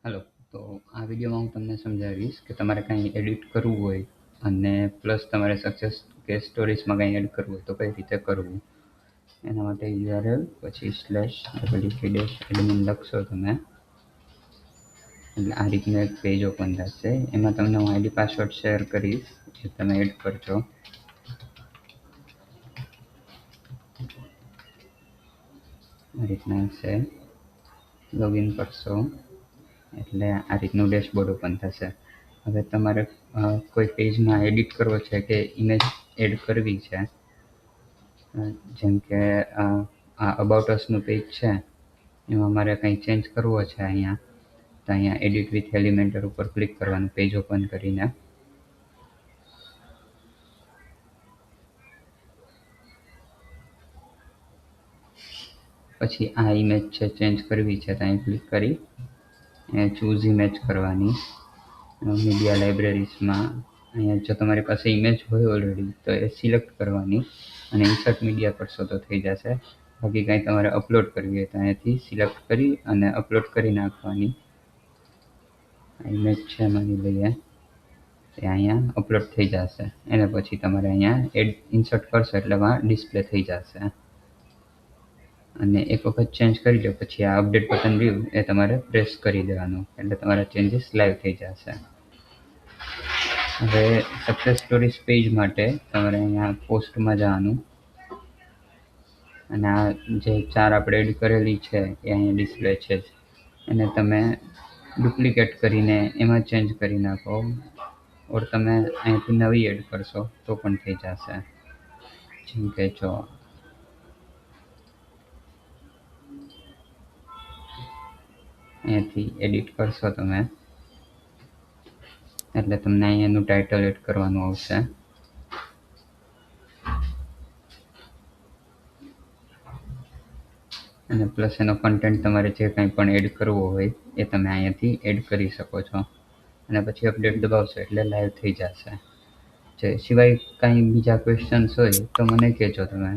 હાલો, તો આ વિડીયોમાં હું તમને સમજાવીશ કે તમારે કંઈ એડિટ કરવું હોય અને પ્લસ તમારે સક્સેસ કેસ સ્ટોરીઝમાં કંઈ એડ કરવું હોય તો કઈ રીતે કરવું. એના માટે યુઆરએલ પછી /wp-admin લખશો તમે એટલે આ રીતનું એક પેજ ઓપન થશે. એમાં તમને હું આઈડી પાસવર્ડ શેર કરીશ, જે તમે એડ કરજો. આ રીતના હશે, લોગિન કરશો એટલે આ રીતનું ડેશબોર્ડ ઓપન થશે. હવે તમારે કોઈ પેજમાં એડિટ કરવો છે કે ઇમેજ એડ કરવી છે, જેમ કે આ અબાઉટ અસનું પેજ છે, એમાં મારે કંઈ ચેન્જ કરવો છે અહીંયા, તો અહીંયા એડિટ વિથ એલિમેન્ટર ઉપર ક્લિક કરવાનું પેજ ઓપન કરીને. પછી આ ઇમેજ છે ચેન્જ કરવી છે તો અહીં ક્લિક કરી ચૂઝ ઇમેજ કરવાની. મીડિયા લાઇબ્રેરીઝમાં અહીંયા જો તમારી પાસે ઇમેજ હોય ઓલરેડી તો એ સિલેક્ટ કરવાની અને ઇન્સર્ટ મીડિયા કરશો તો થઈ જશે. બાકી કાંઈ તમારે અપલોડ કરવી હોય તો અહીંયાથી સિલેક્ટ કરી અને અપલોડ કરી નાખવાની. ઇમેજ છે માની લઈએ, એ અહીંયા અપલોડ થઈ જશે. એને પછી તમારે અહીંયા એડ ઇન્સર્ટ કરશો એટલે ડિસ્પ્લે થઈ જશે. અને એક વખત ચેન્જ કરી લો પછી આ અપડેટ બટન રહ્યું એ તમારે પ્રેસ કરી દેવાનું એટલે તમારા ચેન્જીસ લાઈવ થઈ જશે. હવે સક્સેસ સ્ટોરીઝ પેજ માટે તમારે અહીંયા પોસ્ટમાં જવાનું અને આ જે 4 આપણે એડ કરેલી છે એ અહીંયા ડિસ્પ્લે છે જ, એને તમે ડુપ્લિકેટ કરીને એમાં ચેન્જ કરી નાખો, ઓર તમે અહીંયાથી નવી એડ કરશો તો પણ થઈ જશે. જેમ કે જો અહીંયાથી એડિટ કરશો તમે એટલે તમને અહીંયાનું ટાઇટલ એડ કરવાનું આવશે. અને પ્લસ એનો કન્ટેન્ટ તમારે જે કંઈ પણ એડ કરવો હોય એ તમે અહીંયાથી એડ કરી શકો છો. અને પછી અપડેટ દબાવશો એટલે લાઈવ થઈ જશે. જે સિવાય કાંઈ બીજા ક્વેશ્ચન્સ હોય તો મને કહેજો તમે.